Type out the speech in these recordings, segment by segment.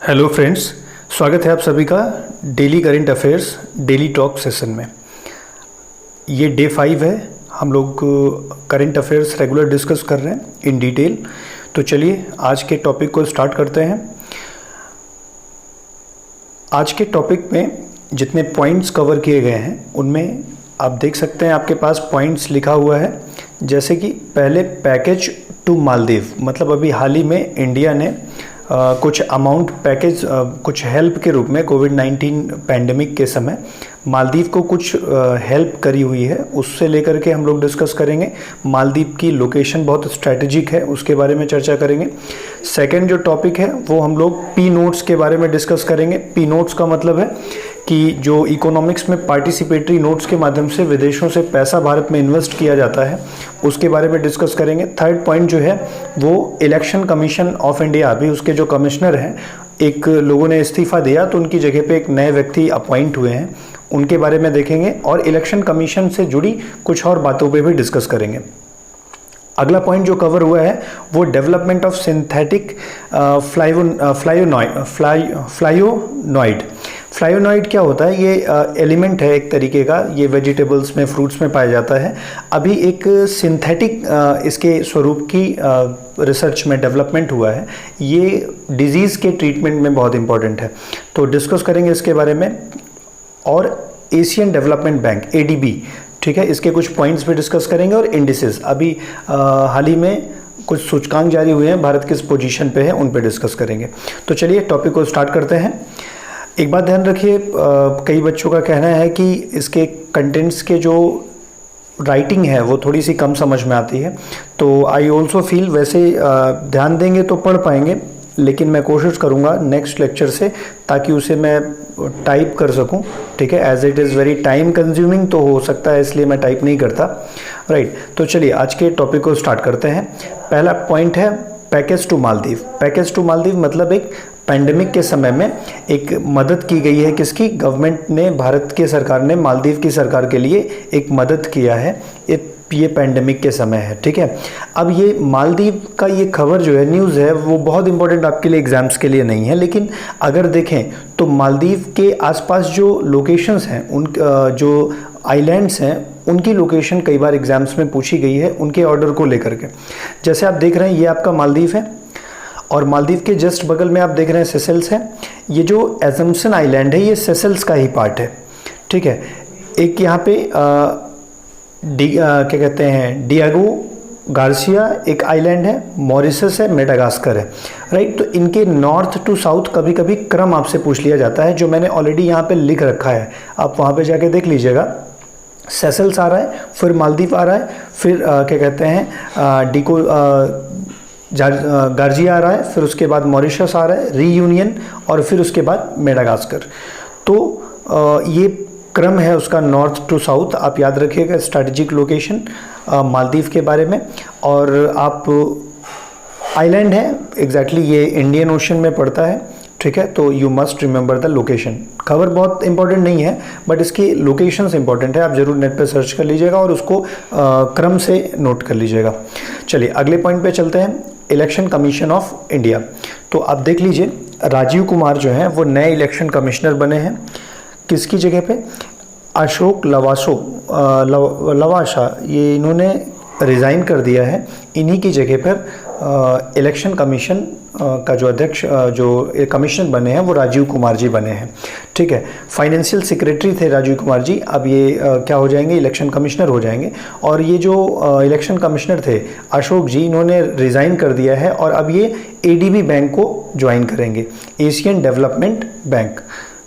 Hello friends, स्वागत है आप सभी का daily current affairs daily talk session में। ये डे 5 है। हम लोग करंट अफेयर्स रेगुलर डिस्कस कर रहे हैं इन डिटेल। तो चलिए आज के टॉपिक को स्टार्ट करते हैं। आज के टॉपिक में जितने पॉइंट्स कवर किए गए हैं उनमें आप देख सकते हैं आपके पास पॉइंट्स लिखा हुआ है। जैसे कि पहले पैकेज टू मालदीव, मतलब अभी हाल ही में इंडिया ने कुछ अमाउंट पैकेज कुछ हेल्प के रूप में कोविड-19 पैंडेमिक के समय मालदीव को कुछ हेल्प करी हुई है, उससे लेकर के हम लोग डिस्कस करेंगे। मालदीव की लोकेशन बहुत स्ट्रैटेजिक है, उसके बारे में चर्चा करेंगे। सेकंड जो टॉपिक है वो हम लोग पी नोट्स के बारे में डिस्कस करेंगे। पी नोट्स का मतलब है कि जो इकोनॉमिक्स में पार्टिसिपेटरी नोट्स के माध्यम से विदेशों से पैसा भारत में इन्वेस्ट किया जाता है, उसके बारे में डिस्कस करेंगे। थर्ड पॉइंट जो है वो इलेक्शन कमीशन ऑफ इंडिया, अभी उसके जो कमिश्नर हैं, एक लोगों ने इस्तीफा दिया तो उनकी जगह पे एक नए व्यक्ति अपॉइंट हुए हैं, उनके बारे में देखेंगे और इलेक्शन कमीशन से जुड़ी कुछ और बातों पे भी डिस्कस करेंगे। अगला पॉइंट जो कवर हुआ है वो डेवलपमेंट ऑफ सिंथेटिक फ्लायोनॉइड। फ्लायोनॉइड क्या होता है? ये एलिमेंट है एक तरीके का, ये वेजिटेबल्स में, फ्रूट्स में पाया जाता है। अभी एक सिंथेटिक इसके स्वरूप की रिसर्च में डेवलपमेंट हुआ है। ये डिजीज़ के ट्रीटमेंट में बहुत इंपॉर्टेंट है, तो डिस्कस करेंगे इसके बारे में। और एशियन डेवलपमेंट बैंक ADB, ठीक है, इसके कुछ पॉइंट्स भी डिस्कस करेंगे। और इंडिसेस, अभी हाल ही में कुछ सूचकांक जारी हुए हैं, भारत किस पोजीशन पे है उन पे डिस्कस करेंगे। तो चलिए टॉपिक को स्टार्ट करते हैं। एक बात ध्यान रखिए, कई बच्चों का कहना है कि इसके कंटेंट्स के जो राइटिंग है वो थोड़ी सी कम समझ में आती है, तो आई ऑल्सो फील वैसे ध्यान देंगे तो पढ़ पाएंगे, लेकिन मैं कोशिश करूंगा नेक्स्ट लेक्चर से ताकि उसे मैं टाइप कर सकूं, ठीक है। As it is very time consuming तो हो सकता है, इसलिए मैं टाइप नहीं करता, राइट। तो चलिए आज के टॉपिक को स्टार्ट करते हैं। पहला पॉइंट है package to Maldives. Package to Maldives मतलब एक पैंडेमिक के समय में एक मदद की गई है, किसकी? गवर्नमेंट ने, भारत की सरकार ने मालदीव की सरकार के लिए एक मदद किया है, ये पैंडेमिक के समय है, ठीक है। अब ये मालदीव का ये खबर जो है, न्यूज़ है, वो बहुत इंपॉर्टेंट आपके लिए, एग्जाम्स के लिए नहीं है, लेकिन अगर देखें तो मालदीव के आसपास जो लोकेशंस हैं, उन जो आइलैंड्स हैं, उनकी लोकेशन कई बार एग्जाम्स में पूछी गई है उनके ऑर्डर को लेकर के। जैसे आप देख रहे हैं ये आपका मालदीव है और मालदीव के जस्ट बगल में आप देख रहे हैं सेशेल्स है। ये जो एजम्पशन आइलैंड है ये सेशेल्स का ही पार्ट है, ठीक है। एक यहाँ पे क्या कहते हैं, डियागो गार्सिया एक आइलैंड है, मॉरिशस है, मेडागास्कर है, राइट। तो इनके नॉर्थ टू साउथ कभी कभी क्रम आपसे पूछ लिया जाता है, जो मैंने ऑलरेडी यहाँ पे लिख रखा है, आप वहाँ पे जाके देख लीजिएगा। सेशेल्स आ रहा है, फिर मालदीव आ रहा है, फिर क्या कहते हैं गार्जिया आ रहा है, फिर उसके बाद मॉरिशस आ रहा है, रीयूनियन, और फिर उसके बाद मेडागास्कर। तो ये क्रम है उसका नॉर्थ टू साउथ, आप याद रखिएगा स्ट्रैटेजिक लोकेशन मालदीव के बारे में। और आप आइलैंड है एग्जैक्टली, ये इंडियन ओशन में पड़ता है, ठीक है। तो you must remember the location. खबर बहुत इंपॉर्टेंट नहीं है बट इसकी लोकेशंस इंपॉर्टेंट है, आप जरूर नेट पे सर्च कर लीजिएगा और उसको क्रम से नोट कर लीजिएगा। चलिए अगले पॉइंट पे चलते हैं, इलेक्शन कमीशन ऑफ इंडिया। तो आप देख लीजिए राजीव कुमार जो हैं वो नए इलेक्शन कमिश्नर बने हैं। किसकी जगह पे? अशोक लवासा, ये इन्होंने रिज़ाइन कर दिया है, इन्हीं की जगह पर इलेक्शन कमीशन का जो अध्यक्ष, जो कमिश्नर बने हैं वो राजीव कुमार जी बने हैं, ठीक है। फाइनेंशियल सेक्रेटरी थे राजीव कुमार जी, अब ये क्या हो जाएंगे? इलेक्शन कमिश्नर हो जाएंगे। और ये जो इलेक्शन कमिश्नर थे अशोक जी, इन्होंने रिज़ाइन कर दिया है और अब ये ADB बैंक को ज्वाइन करेंगे, एशियन डेवलपमेंट बैंक,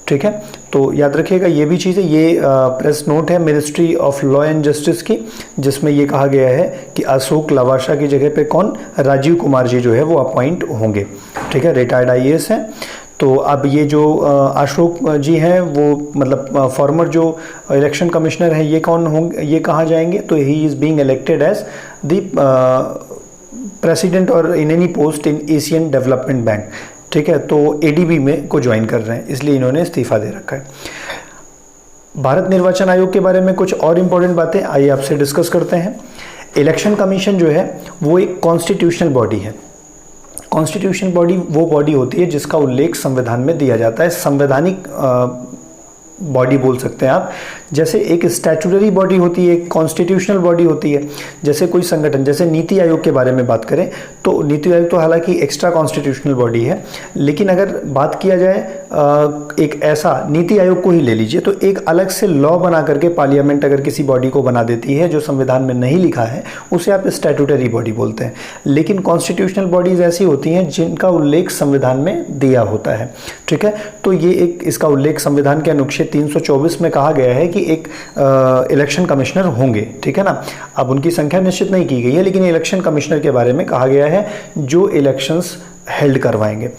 ठीक है। तो याद रखिएगा ये भी चीज़ है। ये प्रेस नोट है ministry of law and justice की, जिसमें ये कहा गया है कि अशोक लवासा की जगह पे कौन? राजीव कुमार जी जो है वो अपॉइंट होंगे, ठीक है। रिटायर्ड IAS हैं। तो अब ये जो अशोक जी हैं वो मतलब फॉर्मर जो इलेक्शन कमिश्नर हैं, ये कौन होंगे, ये कहाँ जाएंगे? तो he is being elected as the president और in any post in Asian development bank, ठीक है। तो ADB में को ज्वाइन कर रहे हैं, इसलिए इन्होंने इस्तीफा दे रखा है। भारत निर्वाचन आयोग के बारे में कुछ और इम्पोर्टेंट बातें आइए आपसे डिस्कस करते हैं। इलेक्शन कमीशन जो है वो एक कॉन्स्टिट्यूशनल बॉडी है कॉन्स्टिट्यूशन बॉडी वो बॉडी होती है जिसका उल्लेख संविधान में दिया जाता है, संवैधानिक बॉडी बोल सकते हैं आप। जैसे एक स्टैट्यूटरी बॉडी होती है, एक कॉन्स्टिट्यूशनल बॉडी होती है। जैसे कोई संगठन, जैसे नीति आयोग के बारे में बात करें तो नीति आयोग तो हालांकि एक्स्ट्रा कॉन्स्टिट्यूशनल बॉडी है, लेकिन अगर बात किया जाए एक ऐसा नीति आयोग को ही ले लीजिए, तो एक अलग से लॉ बना करके पार्लियामेंट अगर किसी बॉडी को बना देती है जो संविधान में नहीं लिखा है, उसे आप स्टैट्यूटरी बॉडी बोलते हैं। लेकिन कॉन्स्टिट्यूशनल बॉडीज ऐसी होती हैं जिनका उल्लेख संविधान में दिया होता है, ठीक है। तो ये एक इसका उल्लेख संविधान के अनुच्छेद 324 में कहा गया है कि एक इलेक्शन कमिश्नर होंगे, ठीक है ना। अब उनकी संख्या निश्चित नहीं की गई है, लेकिन इलेक्शन कमिश्नर के बारे में कहा गया है जो इलेक्शंस हेल्ड करवाएंगे।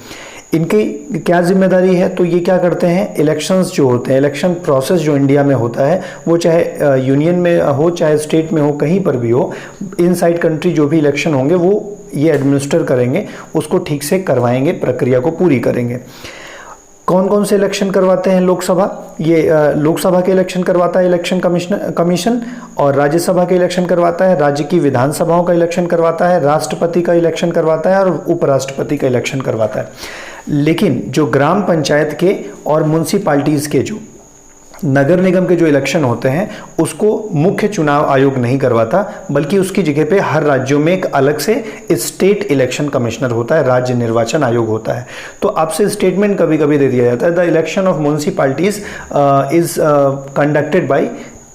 इनकी क्या जिम्मेदारी है, तो ये क्या करते हैं, इलेक्शंस जो होते हैं, इलेक्शन प्रोसेस जो इंडिया में होता है, वो चाहे यूनियन में हो चाहे स्टेट में हो, कहीं पर भी हो, इनसाइड कंट्री जो भी इलेक्शन होंगे वो ये एडमिनिस्टर करेंगे, उसको ठीक से करवाएंगे, प्रक्रिया को पूरी करेंगे। कौन कौन से इलेक्शन करवाते हैं लोकसभा, ये लोकसभा के इलेक्शन करवाता है इलेक्शन कमीशन, और राज्यसभा के इलेक्शन करवाता है, राज्य की विधानसभाओं का इलेक्शन करवाता है, राष्ट्रपति का इलेक्शन करवाता है और उपराष्ट्रपति का इलेक्शन करवाता है। लेकिन जो ग्राम पंचायत के और म्युनिसिपैलिटीज़ के, जो नगर निगम के जो इलेक्शन होते हैं, उसको मुख्य चुनाव आयोग नहीं करवाता, बल्कि उसकी जगह पे हर राज्यों में एक अलग से स्टेट इलेक्शन कमिश्नर होता है, राज्य निर्वाचन आयोग होता है। तो आपसे स्टेटमेंट कभी कभी दे दिया जाता है, the election of municipalities is conducted by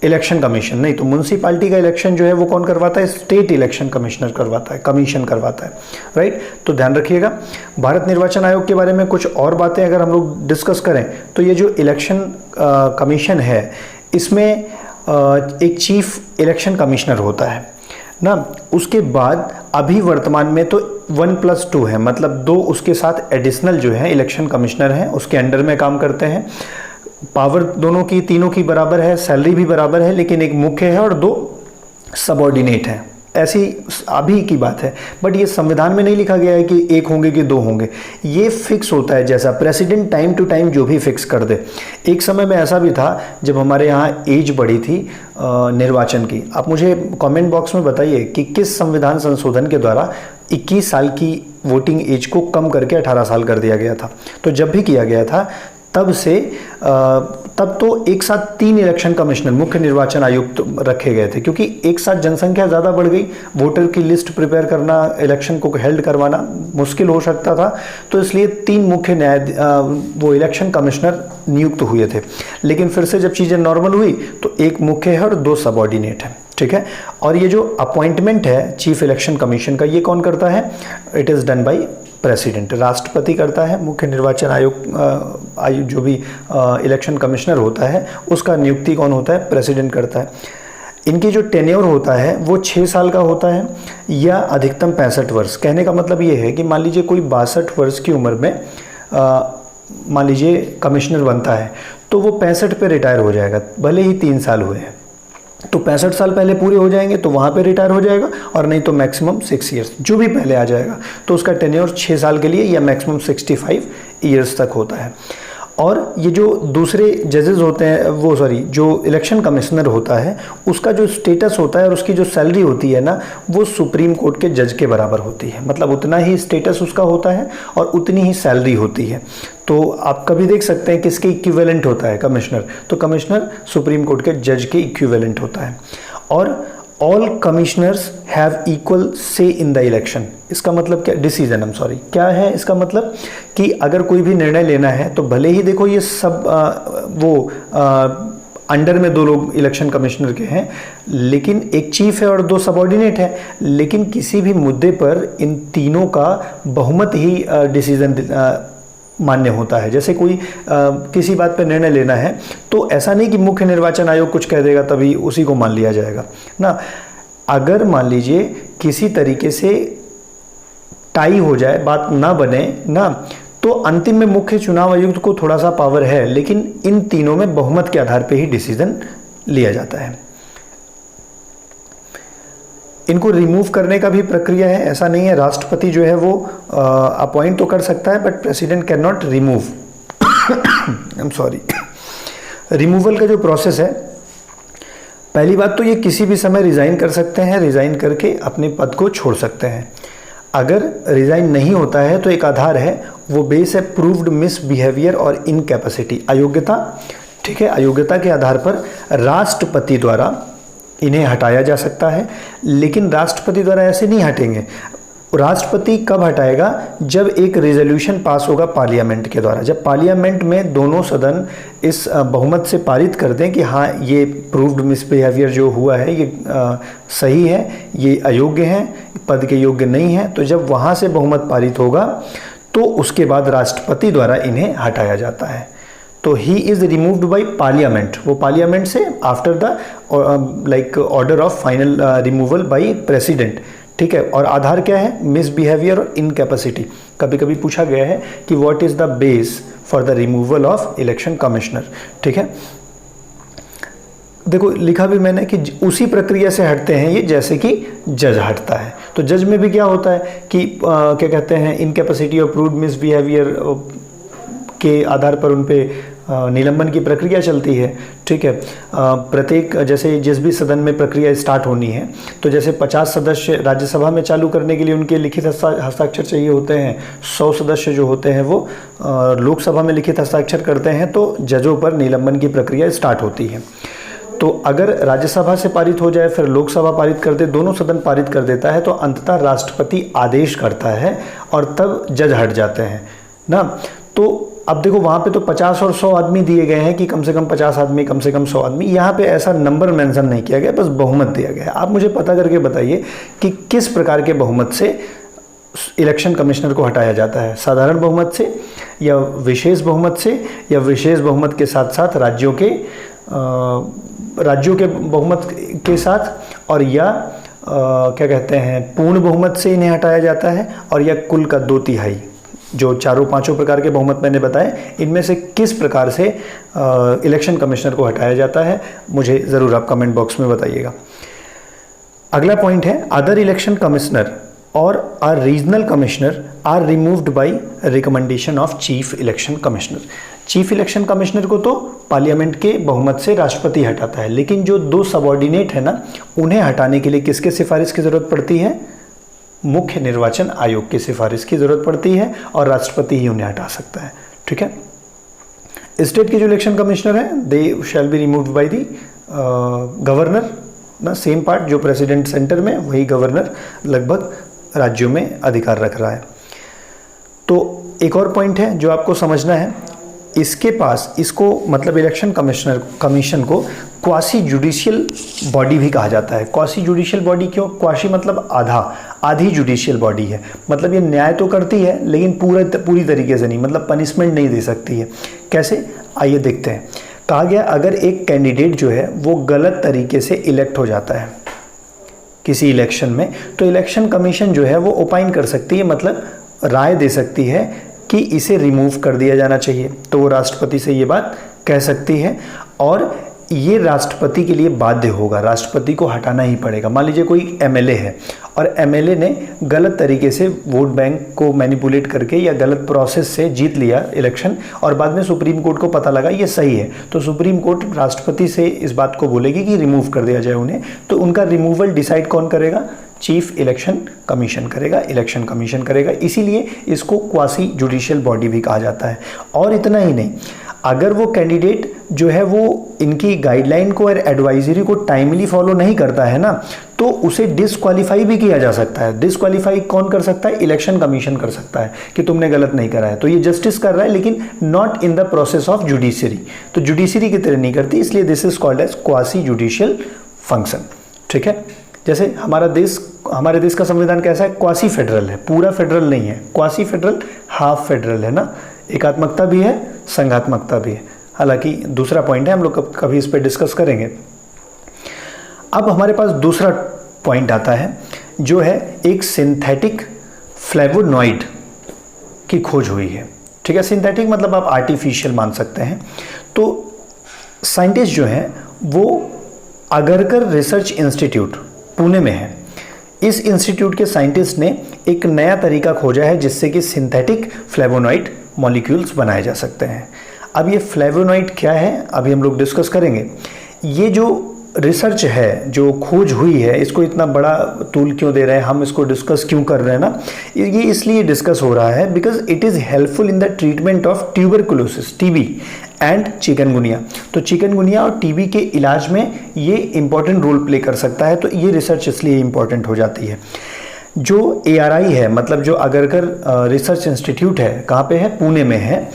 election commission. नहीं, तो म्युनिसिपैलिटी का इलेक्शन जो है वो कौन करवाता है, स्टेट इलेक्शन कमिश्नर करवाता है, कमीशन करवाता है, राइट। तो ध्यान रखिएगा। भारत निर्वाचन आयोग के बारे में कुछ और बातें अगर हम लोग डिस्कस करें, तो ये जो इलेक्शन कमीशन है, इसमें एक चीफ इलेक्शन कमिश्नर होता है ना। उसके बाद अभी वर्तमान में तो 1+2 है, मतलब 2 उसके साथ एडिशनल जो है इलेक्शन कमिश्नर हैं, उसके अंडर में काम करते हैं। पावर दोनों की, तीनों की बराबर है, सैलरी भी बराबर है, लेकिन एक मुख्य है और 2 सबऑर्डिनेट हैं। ऐसी अभी की बात है, बट ये संविधान में नहीं लिखा गया है कि एक होंगे कि 2 होंगे, ये फिक्स होता है, जैसा प्रेसिडेंट टाइम टू टाइम जो भी फिक्स कर दे। एक समय में ऐसा भी था जब हमारे यहाँ एज बढ़ी थी निर्वाचन की। आप मुझे कमेंट बॉक्स में बताइए कि किस संविधान संशोधन के द्वारा 21 साल की वोटिंग एज को कम करके 18 साल कर दिया गया था। तो जब भी किया गया था तब तो एक साथ 3 इलेक्शन कमिश्नर, मुख्य निर्वाचन आयुक्त रखे गए थे, क्योंकि एक साथ जनसंख्या ज़्यादा बढ़ गई, वोटर की लिस्ट प्रिपेयर करना, इलेक्शन को हेल्ड करवाना मुश्किल हो सकता था, तो इसलिए 3 मुख्य वो इलेक्शन कमिश्नर नियुक्त हुए थे। लेकिन फिर से जब चीज़ें नॉर्मल हुई तो एक मुख्य है और 2 सबऑर्डिनेट है, ठीक है। और ये जो अपॉइंटमेंट है चीफ इलेक्शन कमीशन का, ये कौन करता है, it is done by president, राष्ट्रपति करता है। मुख्य निर्वाचन आयोग जो भी इलेक्शन कमिश्नर होता है, उसका नियुक्ति कौन होता है, प्रेसिडेंट करता है। इनकी जो टेन्योर होता है वो 6 साल का होता है या अधिकतम 65 वर्ष। कहने का मतलब ये है कि मान लीजिए कोई 62 वर्ष की उम्र में मान लीजिए कमिश्नर बनता है, तो वो 65 पे रिटायर हो जाएगा, भले ही 3 साल हुए हैं, तो 65 साल पहले पूरे हो जाएंगे तो वहाँ पे रिटायर हो जाएगा, और नहीं तो मैक्सिमम 6 ईयर्स जो भी पहले आ जाएगा, तो उसका टेन्योर 6 साल के लिए या मैक्सिमम 65 ईयर्स तक होता है। और ये जो दूसरे जजेस होते हैं, जो इलेक्शन कमिश्नर होता है, उसका जो स्टेटस होता है और उसकी जो सैलरी होती है ना, वो सुप्रीम कोर्ट के जज के बराबर होती है। मतलब उतना ही स्टेटस उसका होता है और उतनी ही सैलरी होती है। तो आप कभी देख सकते हैं किसके इक्विवेलेंट होता है कमिश्नर, तो कमिश्नर सुप्रीम कोर्ट के जज के इक्विवेलेंट होता है। और ऑल कमिश्नर्स हैव इक्वल से इन द इलेक्शन। इसका मतलब क्या, डिसीजन, क्या है इसका मतलब, कि अगर कोई भी निर्णय लेना है तो भले ही देखो ये सब अंडर में 2 लोग इलेक्शन कमिश्नर के हैं, लेकिन एक चीफ है और 2 सबऑर्डिनेट है, लेकिन किसी भी मुद्दे पर इन तीनों का बहुमत ही डिसीजन मान्य होता है। जैसे कोई किसी बात पर निर्णय लेना है तो ऐसा नहीं कि मुख्य निर्वाचन आयोग कुछ कह देगा तभी उसी को मान लिया जाएगा ना। अगर मान लीजिए किसी तरीके से टाई हो जाए, बात ना बने ना, तो अंतिम में मुख्य चुनाव आयुक्त को थोड़ा सा पावर है, लेकिन इन तीनों में बहुमत के आधार पर ही डिसीजन लिया जाता है। इनको रिमूव करने का भी प्रक्रिया है, ऐसा नहीं है राष्ट्रपति जो है वो अपॉइंट तो कर सकता है, but president can not remove. I am sorry. Removal का जो प्रोसेस है, पहली बात तो ये किसी भी समय रिज़ाइन कर सकते हैं, रिज़ाइन करके अपने पद को छोड़ सकते हैं। अगर रिजाइन नहीं होता है तो एक आधार है, वो बेस है प्रूव्ड मिसबिहेवियर और इनकैपेसिटी, अयोग्यता। ठीक है, अयोग्यता के आधार पर राष्ट्रपति द्वारा इन्हें हटाया जा सकता है, लेकिन राष्ट्रपति द्वारा ऐसे नहीं हटेंगे। राष्ट्रपति कब हटाएगा? जब एक रेजोल्यूशन पास होगा पार्लियामेंट के द्वारा, जब पार्लियामेंट में दोनों सदन इस बहुमत से पारित कर दें कि हाँ ये प्रूव्ड मिसबिहेवियर जो हुआ है ये सही है, ये अयोग्य हैं, पद के योग्य नहीं है, तो जब वहाँ से बहुमत पारित होगा तो उसके बाद राष्ट्रपति द्वारा इन्हें हटाया जाता है। तो he is removed by parliament, वो पार्लियामेंट से after the like order of final removal by president. ठीक है, और आधार क्या है? मिसबिहेवियर और इनकैपेसिटी। कभी कभी पूछा गया है कि what is the base for the removal of election commissioner. ठीक है, देखो लिखा भी मैंने कि उसी प्रक्रिया से हटते हैं ये जैसे कि जज हटता है। तो जज में भी क्या होता है कि क्या कहते हैं, इनकैपेसिटी और प्रूव्ड मिसबिहेवियर के आधार पर उन पे निलंबन की प्रक्रिया चलती है। ठीक है, प्रत्येक जैसे जिस भी सदन में प्रक्रिया स्टार्ट होनी है, तो जैसे 50 सदस्य राज्यसभा में चालू करने के लिए उनके लिखित हस्ताक्षर चाहिए होते हैं, 100 सदस्य जो होते हैं वो लोकसभा में लिखित हस्ताक्षर करते हैं, तो जजों पर निलंबन की प्रक्रिया स्टार्ट होती है। तो अगर राज्यसभा से पारित हो जाए, फिर लोकसभा पारित कर दे, दोनों सदन पारित कर देता है, तो अंततः राष्ट्रपति आदेश करता है और तब जज हट जाते हैं ना। तो अब देखो वहाँ पे तो 50 और 100 आदमी दिए गए हैं कि कम से कम 50 आदमी, कम से कम 100 आदमी, यहाँ पे ऐसा नंबर मेंशन नहीं किया गया, बस बहुमत दिया गया है। आप मुझे पता करके बताइए कि किस प्रकार के बहुमत से इलेक्शन कमिश्नर को हटाया जाता है? साधारण बहुमत से, या विशेष बहुमत से, या विशेष बहुमत के साथ साथ राज्यों के बहुमत के साथ, और या क्या कहते हैं पूर्ण बहुमत से इन्हें हटाया जाता है, और या कुल का 2/3, जो चारों पांचों प्रकार के बहुमत मैंने बताए, इनमें से किस प्रकार से इलेक्शन कमिश्नर को हटाया जाता है? मुझे ज़रूर आप कमेंट बॉक्स में बताइएगा। अगला पॉइंट है अदर इलेक्शन कमिश्नर और are regional commissioner are removed by recommendation of chief election commissioner. Chief election commissioner को तो पार्लियामेंट के बहुमत से राष्ट्रपति हटाता है, लेकिन जो 2 सबॉर्डिनेट है ना, उन्हें हटाने के लिए किसके सिफारिश की जरूरत पड़ती है? मुख्य निर्वाचन आयोग की सिफारिश की जरूरत पड़ती है, और राष्ट्रपति ही उन्हें हटा सकता है। ठीक है, स्टेट के जो इलेक्शन कमिश्नर हैं they shall be removed by the governor ना, सेम पार्ट जो प्रेसिडेंट सेंटर में, वही गवर्नर लगभग राज्यों में अधिकार रख रहा है। तो एक और पॉइंट है जो आपको समझना है, इसके पास इसको मतलब इलेक्शन कमीशन को क्वासी जुडिशियल बॉडी भी कहा जाता है। क्वासी जुडिशियल बॉडी क्यों? क्वासी मतलब आधी जुडिशियल बॉडी है, मतलब ये न्याय तो करती है लेकिन पूरी तरीके से नहीं, मतलब पनिशमेंट नहीं दे सकती है। कैसे? आइए देखते हैं। कहा गया अगर एक कैंडिडेट जो है वो गलत तरीके से इलेक्ट हो जाता है किसी इलेक्शन में, तो इलेक्शन कमीशन जो है वो ओपाइन कर सकती है, मतलब राय दे सकती है कि इसे रिमूव कर दिया जाना चाहिए। तो वो राष्ट्रपति से ये बात कह सकती है, और ये राष्ट्रपति के लिए बाध्य होगा, राष्ट्रपति को हटाना ही पड़ेगा। मान लीजिए कोई एमएलए है और एमएलए ने गलत तरीके से वोट बैंक को मैनिपुलेट करके या गलत प्रोसेस से जीत लिया इलेक्शन, और बाद में सुप्रीम कोर्ट को पता लगा ये सही है, तो सुप्रीम कोर्ट राष्ट्रपति से इस बात को बोलेगी कि रिमूव कर दिया जाए उन्हें। तो उनका रिमूवल डिसाइड कौन करेगा? चीफ इलेक्शन कमीशन करेगा, इलेक्शन कमीशन करेगा। इसीलिए इसको क्वासी जुडिशियल बॉडी भी कहा जाता है। और इतना ही नहीं, अगर वो कैंडिडेट जो है वो इनकी गाइडलाइन को और एडवाइजरी को टाइमली फॉलो नहीं करता है ना, तो उसे डिसक्वालीफाई भी किया जा सकता है। डिसक्वालीफाई कौन कर सकता है? इलेक्शन कमीशन कर सकता है कि तुमने गलत नहीं करा है। तो ये जस्टिस कर रहा है, लेकिन not in the process of judiciary, तो जुडिशरी की तरह नहीं करती, इसलिए this is called as quasi judicial function. ठीक है, जैसे हमारे देश का संविधान कैसा है? क्वासी फेडरल है, पूरा फेडरल नहीं है। क्वासी फेडरल हाफ फेडरल है ना, एकात्मकता भी है, संघात्मकता भी है। हालांकि दूसरा पॉइंट है, हम लोग कभी इस पर डिस्कस करेंगे। अब हमारे पास दूसरा पॉइंट आता है, जो है एक सिंथेटिक फ्लेवोनॉइड की खोज हुई है। ठीक है, सिंथेटिक मतलब आप आर्टिफिशियल मान सकते हैं। तो साइंटिस्ट जो हैं वो अगरकर रिसर्च इंस्टीट्यूट पुणे में है। इस इंस्टीट्यूट के साइंटिस्ट ने एक नया तरीका खोजा है जिससे कि सिंथेटिक फ्लेवोनॉइड मॉलिक्यूल्स बनाए जा सकते हैं। अब ये फ्लेवोनॉइड क्या है, अभी हम लोग डिस्कस करेंगे। ये जो रिसर्च है, जो खोज हुई है, इसको इतना बड़ा टूल क्यों दे रहे हैं, हम इसको डिस्कस क्यों कर रहे हैं ना, ये इसलिए डिस्कस हो रहा है because it is helpful in the treatment of tuberculosis, TB and chikungunya. तो चिकनगुनिया और टीबी के इलाज में ये इंपॉर्टेंट रोल प्ले कर सकता है, तो ये रिसर्च इसलिए इंपॉर्टेंट हो जाती है। जो ARI है, मतलब जो अगरकर रिसर्च इंस्टीट्यूट है, कहाँ पे है, पुणे में है।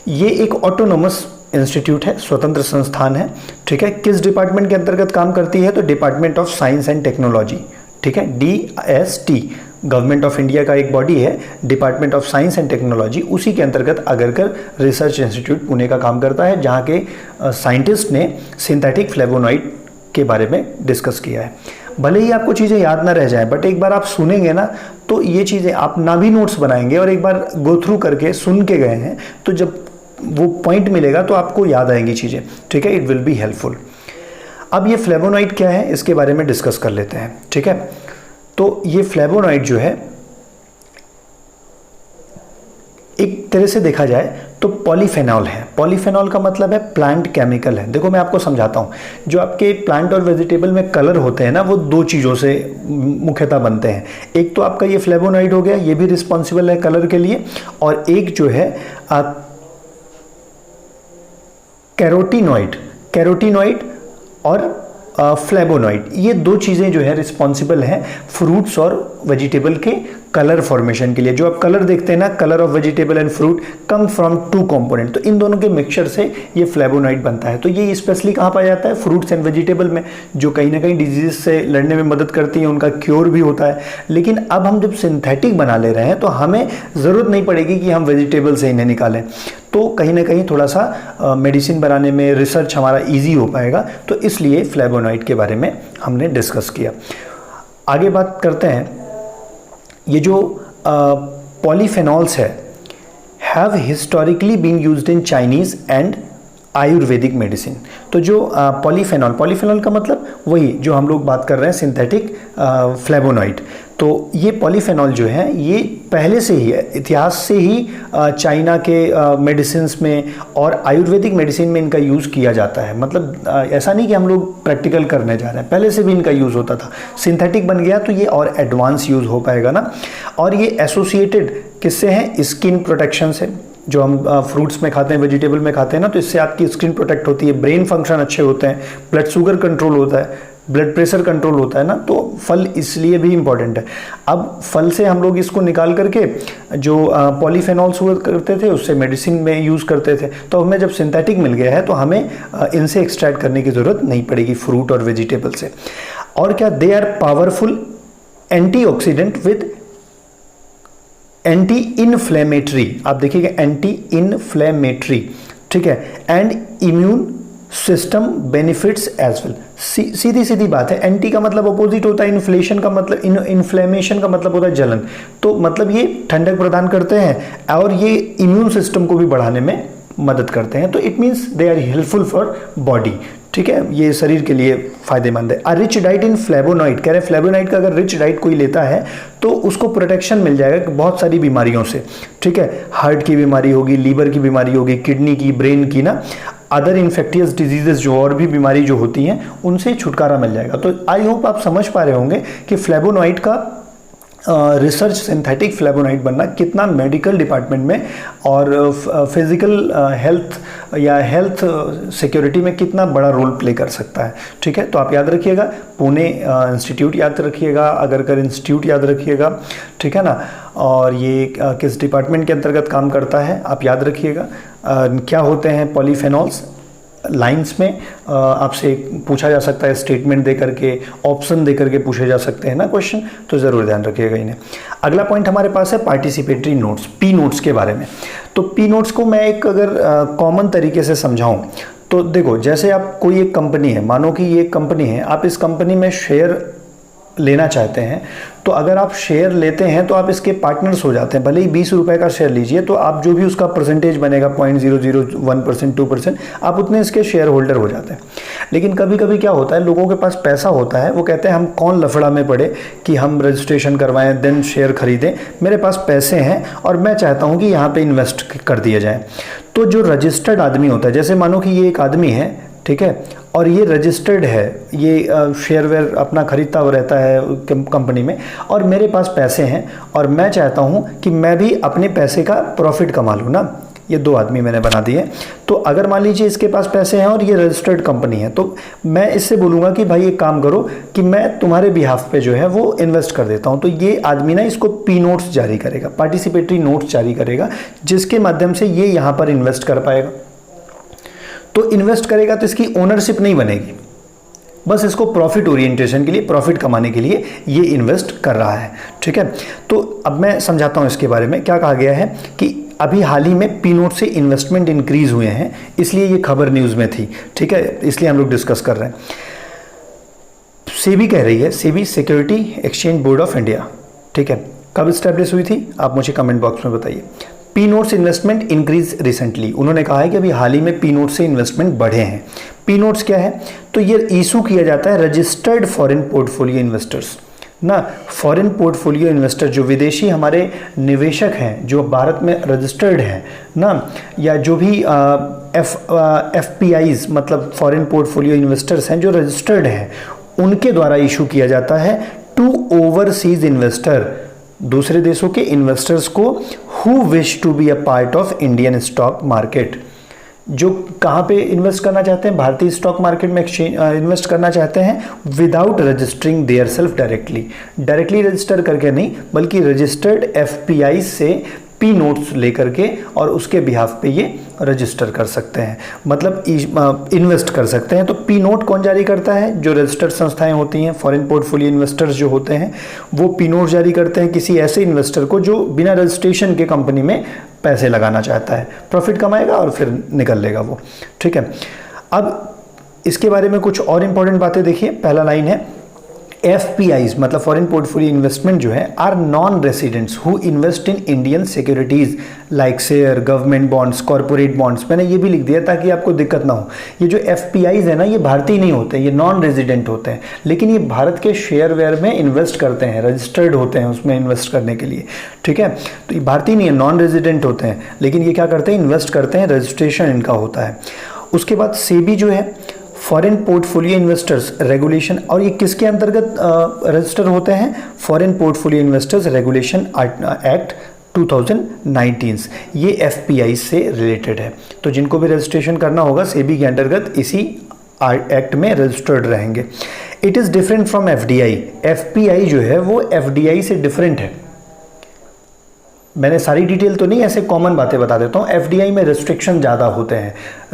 ये एक ऑटोनोमस इंस्टीट्यूट है, स्वतंत्र संस्थान है, ठीक है। किस डिपार्टमेंट के अंतर्गत काम करती है, तो department of science and technology, ठीक है, DST, गवर्नमेंट ऑफ इंडिया का एक बॉडी है, department of science and technology, उसी के अंतर्गत अगरकर रिसर्च इंस्टीट्यूट पुणे का काम करता है, जहाँ के साइंटिस्ट ने सिंथेटिक फ्लेवोनॉइड के बारे में डिस्कस किया है। भले ही आपको चीज़ें याद ना रह जाए, बट एक बार आप सुनेंगे ना, तो ये चीज़ें आप ना भी नोट्स बनाएंगे और एक बार गो थ्रू करके सुन के गए हैं, तो जब वो पॉइंट मिलेगा तो आपको याद आएंगी चीज़ें, ठीक है, इट विल बी हेल्पफुल। अब ये फ्लेवोनॉइड क्या है, इसके बारे में डिस्कस कर लेते हैं, ठीक है। तो ये फ्लेवोनॉइड जो है, एक तरह से देखा जाए तो पॉलीफेनॉल है। पॉलीफेनॉल का मतलब है प्लांट केमिकल है। देखो मैं आपको समझाता हूँ, जो आपके प्लांट और वेजिटेबल में कलर होते हैं ना, वो दो चीज़ों से मुख्यतः बनते हैं। एक तो आपका ये फ्लेवोनॉइड हो गया, ये भी रिस्पॉन्सिबल है कलर के लिए, और एक जो है कैरोटीनॉइड और फ्लेवोनॉइड, ये दो चीज़ें जो है रिस्पॉन्सिबल हैं फ्रूट्स और वेजिटेबल के कलर फॉर्मेशन के लिए। जो आप कलर देखते हैं ना, colour of vegetable and fruit come from two component, तो इन दोनों के मिक्सचर से ये फ्लेवोनॉइड बनता है। तो ये स्पेशली कहाँ पाया जाता है, फ्रूट्स एंड वेजिटेबल में, जो कहीं ना कहीं डिजीज से लड़ने में मदद करती हैं, उनका क्योर भी होता है। लेकिन अब हम जब सिंथेटिक बना ले रहे हैं, तो हमें ज़रूरत नहीं पड़ेगी कि हम वेजिटेबल से इन्हें निकालें, तो कहीं ना कहीं थोड़ा सा मेडिसिन बनाने में रिसर्च हमारा ईजी हो पाएगा। तो इसलिए फ्लेवोनॉइड के बारे में हमने डिस्कस किया। आगे बात करते हैं, ये जो पॉलीफेनॉल्स है, have historically been used in Chinese and Ayurvedic medicine. तो जो पॉलीफेनॉल का मतलब वही जो हम लोग बात कर रहे हैं, सिंथेटिक फ्लेवोनॉइड। तो ये पॉलीफेनॉल जो है, ये पहले से ही है, इतिहास से ही चाइना के मेडिसिन्स में और आयुर्वेदिक मेडिसिन में इनका यूज़ किया जाता है। मतलब ऐसा नहीं कि हम लोग प्रैक्टिकल करने जा रहे हैं, पहले से भी इनका यूज़ होता था। सिंथेटिक बन गया तो ये और एडवांस यूज़ हो पाएगा ना। और ये एसोसिएटेड किससे है, स्किन प्रोटेक्शन से। जो हम फ्रूट्स में खाते हैं, वेजिटेबल में खाते हैं ना, तो इससे आपकी स्किन प्रोटेक्ट होती है, ब्रेन फंक्शन अच्छे होते हैं, ब्लड शुगर कंट्रोल होता है, ब्लड प्रेशर कंट्रोल होता है ना। तो फल इसलिए भी इम्पॉर्टेंट है। अब फल से हम लोग इसको निकाल करके जो पॉलीफेनॉल्स हुआ करते थे, उससे मेडिसिन में यूज़ करते थे। तो हमें जब सिंथेटिक मिल गया है, तो हमें इनसे एक्सट्रैक्ट करने की ज़रूरत नहीं पड़ेगी, फ्रूट और वेजिटेबल से। और क्या, they are powerful antioxidant with anti inflammatory, आप देखिएगा एंटी इन्फ्लेमेटरी, ठीक है, and immune system benefits as well. सीधी सीधी बात है, एंटी का मतलब अपोजिट होता है, इन्फ्लेशन का मतलब, इन्फ्लेमेशन का मतलब होता है जलन। तो मतलब ये ठंडक प्रदान करते हैं और ये इम्यून सिस्टम को भी बढ़ाने में मदद करते हैं। तो it means they are helpful for body, ठीक है, ये शरीर के लिए फायदेमंद है। रिच डाइट इन फ्लेवोनॉइड, कह रहे हैं फ्लेवोनॉइड का अगर रिच डाइट कोई लेता है तो उसको प्रोटेक्शन मिल जाएगा बहुत सारी बीमारियों से, ठीक है। हार्ट की बीमारी होगी, लीवर की बीमारी होगी, किडनी की, ब्रेन की ना, अदर इन्फेक्टियस डिजीजेस जो और भी बीमारी जो होती हैं, उनसे छुटकारा मिल जाएगा। तो आई होप आप समझ पा रहे होंगे कि फ्लेवोनॉइड का रिसर्च, सिंथेटिक फ्लेवोनॉइड बनना कितना मेडिकल डिपार्टमेंट में और फिजिकल हेल्थ या हेल्थ सिक्योरिटी में कितना बड़ा रोल प्ले कर सकता है, ठीक है। तो आप याद रखिएगा, पुणे इंस्टीट्यूट याद रखिएगा, अगरकर इंस्टीट्यूट याद रखिएगा, ठीक है ना। और ये किस डिपार्टमेंट के अंतर्गत काम करता है आप याद रखिएगा। क्या होते हैं पॉलीफेनॉल्स, लाइंस में आपसे पूछा जा सकता है, स्टेटमेंट दे करके, ऑप्शन दे करके पूछे जा सकते हैं ना क्वेश्चन, तो ज़रूर ध्यान रखिएगा इन्हें। अगला पॉइंट हमारे पास है पार्टिसिपेटरी नोट्स, पी नोट्स के बारे में। तो पी नोट्स को मैं एक अगर कॉमन तरीके से समझाऊं, तो देखो, जैसे आप कोई एक कंपनी है, मानो कि ये एक कंपनी है, आप इस कंपनी में शेयर लेना चाहते हैं, तो अगर आप शेयर लेते हैं तो आप इसके पार्टनर्स हो जाते हैं। भले ही 20 रुपए का शेयर लीजिए, तो आप जो भी उसका परसेंटेज बनेगा 0.001%, 2%, आप उतने इसके शेयर होल्डर हो जाते हैं। लेकिन कभी कभी क्या होता है, लोगों के पास पैसा होता है, वो कहते हैं हम कौन लफड़ा में पड़े कि हम रजिस्ट्रेशन करवाएं देन शेयर खरीदें, मेरे पास पैसे हैं और मैं चाहता हूँ कि यहाँ पर इन्वेस्ट कर दिया जाए। तो जो रजिस्टर्ड आदमी होता है, जैसे मानो कि ये एक आदमी है, ठीक है, और ये रजिस्टर्ड है, ये शेयरवेयर अपना खरीदता हुआ रहता है कंपनी में, और मेरे पास पैसे हैं और मैं चाहता हूँ कि मैं भी अपने पैसे का प्रॉफिट कमा लूँ ना। ये दो आदमी मैंने बना दिए। तो अगर मान लीजिए इसके पास पैसे हैं और ये रजिस्टर्ड कंपनी है, तो मैं इससे बोलूँगा कि भाई एक काम करो कि मैं तुम्हारे बिहाफ पे जो है वो इन्वेस्ट कर देता हूँ। तो ये आदमी ना इसको पी नोट्स जारी करेगा, पार्टिसिपेटरी नोट्स जारी करेगा, जिसके माध्यम से ये यहाँ पर इन्वेस्ट कर पाएगा। तो इन्वेस्ट करेगा तो इसकी ओनरशिप नहीं बनेगी, बस इसको प्रॉफिट ओरिएंटेशन के लिए, प्रॉफिट कमाने के लिए ये इन्वेस्ट कर रहा है। ठीक है, तो अब मैं समझाता हूँ इसके बारे में। क्या कहा गया है कि अभी हाल ही में पी नोट से इन्वेस्टमेंट इंक्रीज हुए हैं, इसलिए ये खबर न्यूज़ में थी। ठीक है, इसलिए हम लोग डिस्कस कर रहे हैं। सेबी कह रही है, SEBI security exchange board of India, ठीक है, कब स्टैब्लिश हुई थी आप मुझे कमेंट बॉक्स में बताइए। P notes investment increase recently, उन्होंने कहा है कि अभी हाल ही में पी नोट से इन्वेस्टमेंट बढ़े हैं। पी नोट्स क्या है? तो ये इशू किया जाता है रजिस्टर्ड फॉरेन पोर्टफोलियो इन्वेस्टर्स ना। फॉरेन पोर्टफोलियो इन्वेस्टर जो विदेशी हमारे निवेशक हैं, जो भारत में रजिस्टर्ड हैं ना, या जो भी FPIs मतलब फॉरेन पोर्टफोलियो इन्वेस्टर्स हैं जो रजिस्टर्ड हैं, उनके द्वारा इशू किया जाता है टू ओवरसीज इन्वेस्टर, दूसरे देशों के इन्वेस्टर्स को, who wish to be a part of Indian stock market, जो कहाँ पे इन्वेस्ट करना चाहते हैं, भारतीय स्टॉक मार्केट में इन्वेस्ट करना चाहते हैं without registering their self directly register करके नहीं, बल्कि रजिस्टर्ड FPI से पी नोट्स लेकर के और उसके बिहाफ पे ये रजिस्टर कर सकते हैं, मतलब इन्वेस्ट कर सकते हैं। तो पी नोट कौन जारी करता है? जो रजिस्टर्ड संस्थाएं होती हैं, फॉरेन पोर्टफोलियो इन्वेस्टर्स जो होते हैं, वो पी नोट जारी करते हैं किसी ऐसे इन्वेस्टर को जो बिना रजिस्ट्रेशन के कंपनी में पैसे लगाना चाहता है, प्रॉफिट कमाएगा और फिर निकल लेगा वो। ठीक है, अब इसके बारे में कुछ और इंपॉर्टेंट बातें देखिए। पहला लाइन है FPIs मतलब फॉरेन पोर्टफोलियो इन्वेस्टमेंट जो है, are non residents who invest in Indian securities like share, government bonds, corporate bonds. मैंने ये भी लिख दिया ताकि आपको दिक्कत ना हो। ये जो FPIs है ना, ये भारतीय नहीं होते, ये नॉन रेजिडेंट होते हैं, लेकिन ये भारत के शेयर वेयर में इन्वेस्ट करते हैं, रजिस्टर्ड होते हैं उसमें इन्वेस्ट करने के लिए। ठीक है, तो ये भारतीय नहीं है, नॉन रेजिडेंट होते हैं, लेकिन ये क्या करते हैं, इन्वेस्ट करते हैं, रजिस्ट्रेशन इनका होता है। उसके बाद सेबी जो है, फॉरेन पोर्टफोलियो इन्वेस्टर्स रेगुलेशन, और ये किसके अंतर्गत रजिस्टर होते हैं? Foreign portfolio investors regulation act 2019, ये FPI से रिलेटेड है। तो जिनको भी रजिस्ट्रेशन करना होगा सेबी के अंतर्गत इसी एक्ट में रजिस्टर्ड रहेंगे। It is different from FDI। FPI जो है वो FDI से डिफरेंट है। मैंने सारी डिटेल तो नहीं, ऐसे कॉमन बातें बता देता हूँ। FDI में रिस्ट्रिक्शन ज़्यादा होते हैं,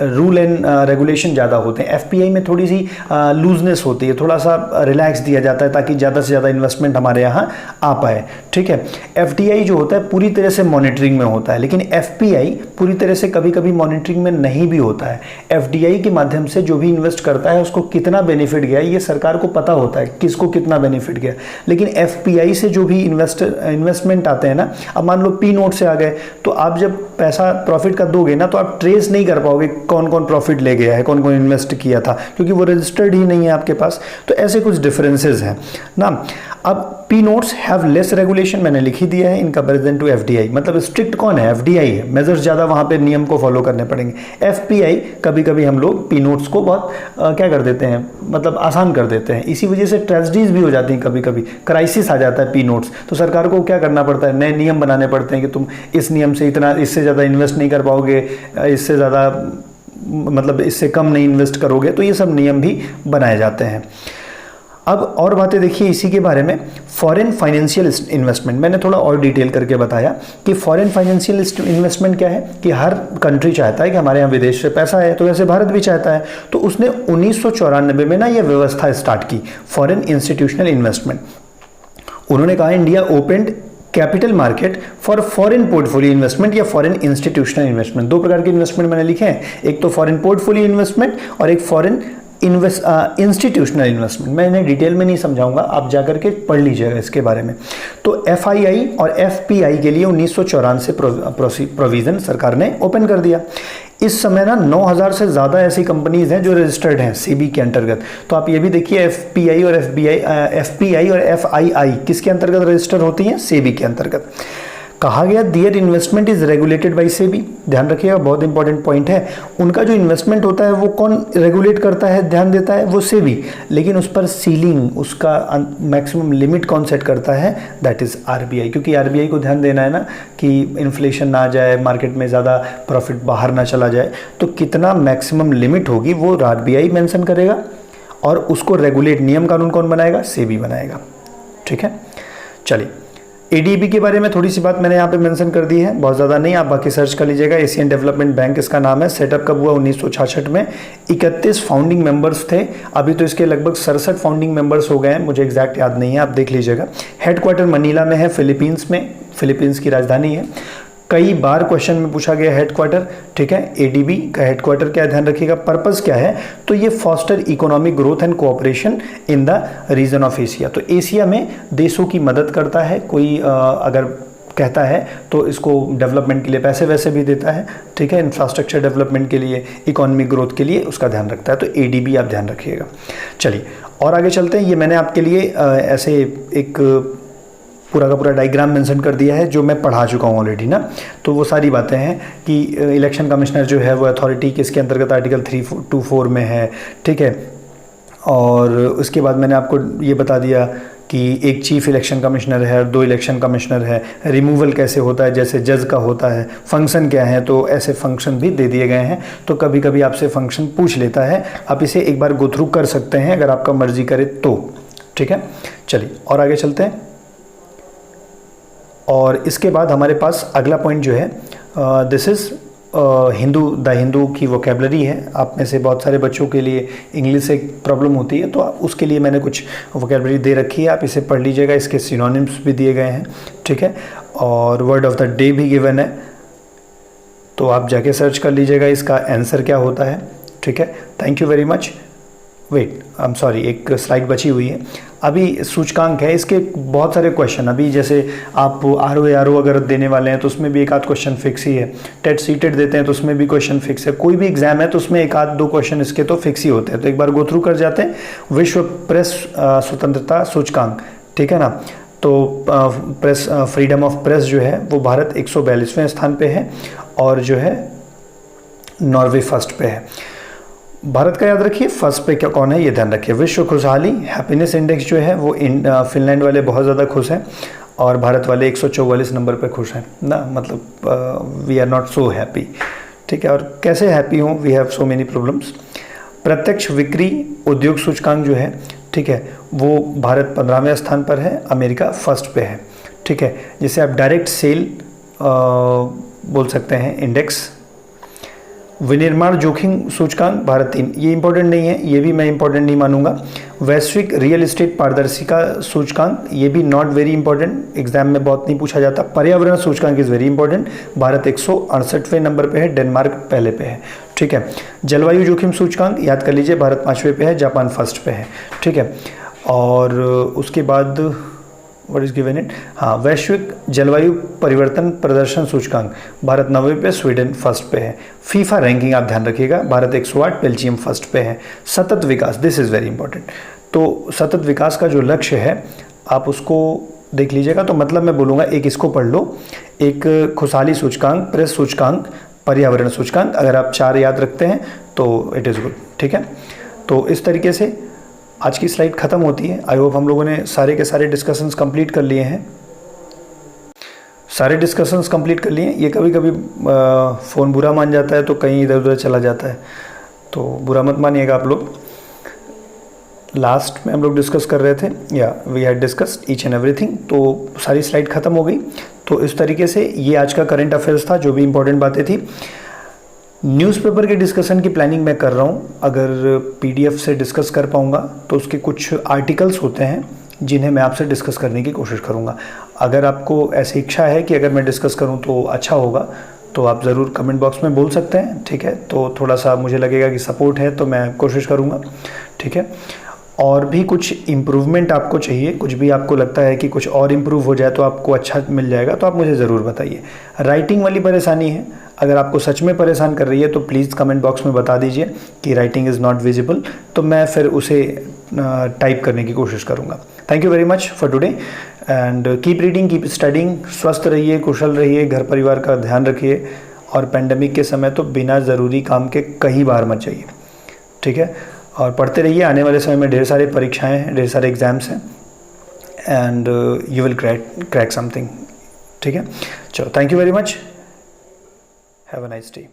रूल एंड रेगुलेशन ज़्यादा होते हैं। FPI में थोड़ी सी लूजनेस होती है, थोड़ा सा रिलैक्स दिया जाता है ताकि ज़्यादा से ज़्यादा इन्वेस्टमेंट हमारे यहाँ आ पाए। ठीक है, FDI जो होता है पूरी तरह से मॉनिटरिंग में होता है, लेकिन FPI पूरी तरह से कभी कभी मॉनिटरिंग में नहीं भी होता है। FDI के माध्यम से जो भी इन्वेस्ट करता है उसको कितना बेनिफिट गया ये सरकार को पता होता है, किसको कितना बेनिफिट गया। लेकिन FPI से जो भी इन्वेस्टमेंट आते हैं ना, अब मान लो पी नोट से आ गए, तो आप जब पैसा प्रॉफिट का दोगे ना, तो आप ट्रेस नहीं कर पाओगे कौन कौन प्रॉफिट ले गया है, कौन कौन इन्वेस्ट किया था, क्योंकि वो रजिस्टर्ड ही नहीं है आपके पास। तो ऐसे कुछ डिफरेंसेस हैं ना। अब P notes have less regulation, मैंने लिख ही दिया है, इन कंपैरिजन टू FDI। मतलब स्ट्रिक्ट कौन है? FDI है, मेजर्स ज़्यादा वहाँ पे नियम को फॉलो करने पड़ेंगे। FPI कभी कभी हम लोग पी नोट्स को बहुत क्या कर देते हैं, मतलब आसान कर देते हैं। इसी वजह से ट्रेजेडीज भी हो जाती हैं, कभी कभी क्राइसिस आ जाता है पी नोट्स, तो सरकार को क्या करना पड़ता है, नए नियम बनाने पड़ते हैं कि तुम इस नियम से इतना, इससे ज़्यादा इन्वेस्ट नहीं कर पाओगे, इससे ज़्यादा मतलब इससे कम नहीं इन्वेस्ट करोगे, तो ये सब नियम भी बनाए जाते हैं। अब और बातें देखिए इसी के बारे में। फॉरेन फाइनेंशियल इन्वेस्टमेंट मैंने थोड़ा और डिटेल करके बताया कि फॉरेन फाइनेंशियल इन्वेस्टमेंट क्या है, कि हर कंट्री चाहता है कि हमारे यहाँ विदेश से पैसा आए, तो वैसे भारत भी चाहता है। तो उसने 1994 में ना ये व्यवस्था स्टार्ट की, फॉरेन इंस्टीट्यूशनल इन्वेस्टमेंट। उन्होंने कहा India opened capital market for foreign portfolio investment या फॉरेन इंस्टीट्यूशनल इन्वेस्टमेंट। दो प्रकार के इन्वेस्टमेंट मैंने लिखे हैं, एक तो फॉरेन पोर्टफोलियो इन्वेस्टमेंट और एक फॉरेन इंस्टीट्यूशनल इन्वेस्टमेंट। मैं इन्हें डिटेल में नहीं समझाऊंगा, आप जाकर के पढ़ लीजिएगा इसके बारे में। तो FII और FPI के लिए 1994 प्रोविज़न सरकार ने ओपन कर दिया। इस समय ना 9000 से ज़्यादा ऐसी कंपनीज हैं जो रजिस्टर्ड हैं सेबी के अंतर्गत। तो आप ये भी देखिए FPI और FPI और FII किसके अंतर्गत रजिस्टर होती हैं? सेबी के अंतर्गत। कहा गया their investment is regulated by SEBI, ध्यान रखिएगा, बहुत इंपॉर्टेंट पॉइंट है। उनका जो इन्वेस्टमेंट होता है वो कौन रेगुलेट करता है, ध्यान देता है, वो सेबी, लेकिन उस पर सीलिंग, उसका मैक्सिमम लिमिट कौन सेट करता है, दैट इज आरबीआई, क्योंकि आरबीआई को ध्यान देना है ना कि इन्फ्लेशन ना आ जाए, मार्केट में ज़्यादा प्रॉफिट बाहर ना चला जाए, तो कितना मैक्सिमम लिमिट होगी वो आरबीआई मेंशन करेगा, और उसको रेगुलेट, नियम कानून कौन बनाएगा, सेबी बनाएगा। ठीक है, चलिए एडीबी के बारे में थोड़ी सी बात मैंने यहाँ पे मेंशन कर दी है, बहुत ज़्यादा नहीं, आप बाकी सर्च कर लीजिएगा। एशियन डेवलपमेंट बैंक इसका नाम है। सेटअप कब हुआ, 1966 में। 31 फाउंडिंग मेंबर्स थे, अभी तो इसके लगभग 67 फाउंडिंग मेंबर्स हो गए हैं, मुझे एग्जैक्ट याद नहीं है, आप देख लीजिएगा। हेडक्वार्टर मनीला में है, फिलीपींस में, फिलीपींस की राजधानी है। कई बार क्वेश्चन में पूछा गया हेडक्वार्टर, ठीक है, एडीबी का हेडक्वार्टर क्या है, ध्यान रखिएगा। पर्पस क्या है, तो ये foster economic growth and cooperation in the region of Asia, तो एशिया में देशों की मदद करता है। कोई अगर कहता है तो इसको डेवलपमेंट के लिए पैसे वैसे भी देता है, ठीक है, इंफ्रास्ट्रक्चर डेवलपमेंट के लिए, इकोनॉमिक ग्रोथ के लिए उसका ध्यान रखता है, तो एडीबी आप ध्यान रखिएगा। चलिए और आगे चलते हैं। ये मैंने आपके लिए ऐसे एक पूरा का पूरा डायग्राम मेंशन कर दिया है जो मैं पढ़ा चुका हूँ ऑलरेडी ना, तो वो सारी बातें हैं कि इलेक्शन कमिश्नर जो है वो अथॉरिटी किसके अंतर्गत आर्टिकल 324 में है, ठीक है। और उसके बाद मैंने आपको ये बता दिया कि एक चीफ इलेक्शन कमिश्नर है और 2 इलेक्शन कमिश्नर है, रिमूवल कैसे होता है, जैसे जज का होता है, फंक्शन क्या है, तो ऐसे फंक्शन भी दे दिए गए हैं। तो कभी कभी आपसे फंक्शन पूछ लेता है, आप इसे एक बार गो थ्रू कर सकते हैं अगर आपका मर्जी करे तो, ठीक है। चलिए और आगे चलते हैं। और इसके बाद हमारे पास अगला पॉइंट जो है, this is Hindu, the Hindu की वोकेबलरी है। आप में से बहुत सारे बच्चों के लिए इंग्लिश से प्रॉब्लम होती है, तो उसके लिए मैंने कुछ वोकेबलरी दे रखी है, आप इसे पढ़ लीजिएगा। इसके सिनोनिम्स भी दिए गए हैं, ठीक है, और वर्ड ऑफ द डे भी गिवन है, तो आप जाके सर्च कर लीजिएगा इसका आंसर क्या होता है, ठीक है। Thank you very much. Wait, I am sorry, एक स्लाइड बची हुई है। अभी सूचकांक है, इसके बहुत सारे क्वेश्चन, अभी जैसे आप आरओ अगर देने वाले हैं तो उसमें भी एक आध क्वेश्चन फिक्स ही है। टेट सीटेट देते हैं तो उसमें भी क्वेश्चन फिक्स है। कोई भी एग्जाम है तो उसमें एक आध 2 क्वेश्चन इसके तो फिक्स ही होते हैं, तो एक बार गो थ्रू कर जाते हैं। विश्व प्रेस स्वतंत्रता सूचकांक, ठीक है ना, तो प्रेस फ्रीडम ऑफ प्रेस जो है वो भारत 142वें स्थान पे है, और जो है नॉर्वे फर्स्ट पे है। भारत का याद रखिए, फर्स्ट पे क्या कौन है ये ध्यान रखिए। विश्व खुशहाली हैप्पीनेस इंडेक्स जो है वो फिनलैंड वाले बहुत ज़्यादा खुश हैं, और भारत वाले 144 नंबर पे खुश हैं ना, मतलब we are not so happy, ठीक है। और कैसे हैप्पी हों, we have so many problems. प्रत्यक्ष बिक्री उद्योग सूचकांक जो है, ठीक है, वो भारत 15वें स्थान पर है, अमेरिका फर्स्ट पे है, ठीक है। जिसे आप डायरेक्ट सेल बोल सकते हैं इंडेक्स। विनिर्माण जोखिम सूचकांक भारत 3, ये इंपॉर्टेंट नहीं है, ये भी मैं इंपॉर्टेंट नहीं मानूंगा। वैश्विक रियल एस्टेट पारदर्शिता सूचकांक, ये भी नॉट वेरी इंपॉर्टेंट, एग्जाम में बहुत नहीं पूछा जाता। पर्यावरण सूचकांक इज़ वेरी इंपॉर्टेंट, भारत 168वें नंबर पे है, डेनमार्क पहले पे है, ठीक है। जलवायु जोखिम सूचकांक याद कर लीजिए, भारत 5वें पे है, जापान फर्स्ट पे है, ठीक है। और उसके बाद व्हाट इज गिवन इट, हाँ, वैश्विक जलवायु परिवर्तन प्रदर्शन सूचकांक, भारत 9वें पे, स्वीडन फर्स्ट पे है। फीफा रैंकिंग आप ध्यान रखिएगा, भारत 108, बेल्जियम फर्स्ट पे है। सतत विकास, दिस इज़ वेरी इंपॉर्टेंट, तो सतत विकास का जो लक्ष्य है आप उसको देख लीजिएगा। तो मतलब मैं बोलूँगा एक इसको पढ़ लो, एक खुशहाली सूचकांक, प्रेस सूचकांक, पर्यावरण सूचकांक, अगर आप 4 याद रखते हैं तो इट इज़ गुड, ठीक है। तो इस तरीके से आज की स्लाइड खत्म होती है। आई होप हम लोगों ने सारे के सारे डिस्कशंस कंप्लीट कर लिए हैं, सारे डिस्कशंस कंप्लीट कर लिए हैं। ये कभी कभी फ़ोन बुरा मान जाता है तो कहीं इधर उधर चला जाता है, तो बुरा मत मानिएगा आप लोग। लास्ट में हम लोग डिस्कस कर रहे थे, या we had discussed each and everything, तो सारी स्लाइड ख़त्म हो गई। तो इस तरीके से ये आज का करंट अफेयर्स था, जो भी इंपॉर्टेंट बातें थी। न्यूज़पेपर के डिस्कशन की प्लानिंग मैं कर रहा हूँ, अगर पीडीएफ से डिस्कस कर पाऊँगा तो उसके कुछ आर्टिकल्स होते हैं जिन्हें मैं आपसे डिस्कस करने की कोशिश करूँगा। अगर आपको ऐसी इच्छा है कि अगर मैं डिस्कस करूँ तो अच्छा होगा, तो आप ज़रूर कमेंट बॉक्स में बोल सकते हैं, ठीक है। तो थोड़ा सा मुझे लगेगा कि सपोर्ट है तो मैं कोशिश करूँगा, ठीक है। और भी कुछ इम्प्रूवमेंट आपको चाहिए, कुछ भी आपको लगता है कि कुछ और इम्प्रूव हो जाए तो आपको अच्छा मिल जाएगा, तो आप मुझे ज़रूर बताइए। राइटिंग वाली परेशानी है, अगर आपको सच में परेशान कर रही है तो प्लीज़ कमेंट बॉक्स में बता दीजिए कि राइटिंग इज़ नॉट विजिबल, तो मैं फिर उसे टाइप करने की कोशिश करूँगा। Thank you very much for today. And keep reading, keep studying, स्वस्थ रहिए, कुशल रहिए, घर परिवार का ध्यान रखिए, और पेंडेमिक के समय तो बिना ज़रूरी काम के कहीं बाहर मत जाइए, ठीक है। और पढ़ते रहिए, आने वाले समय में ढेर सारी परीक्षाएं हैं, ढेर सारे एग्ज़ाम्स हैं, and you will crack something, ठीक है। चलो, thank you very much, have a nice day.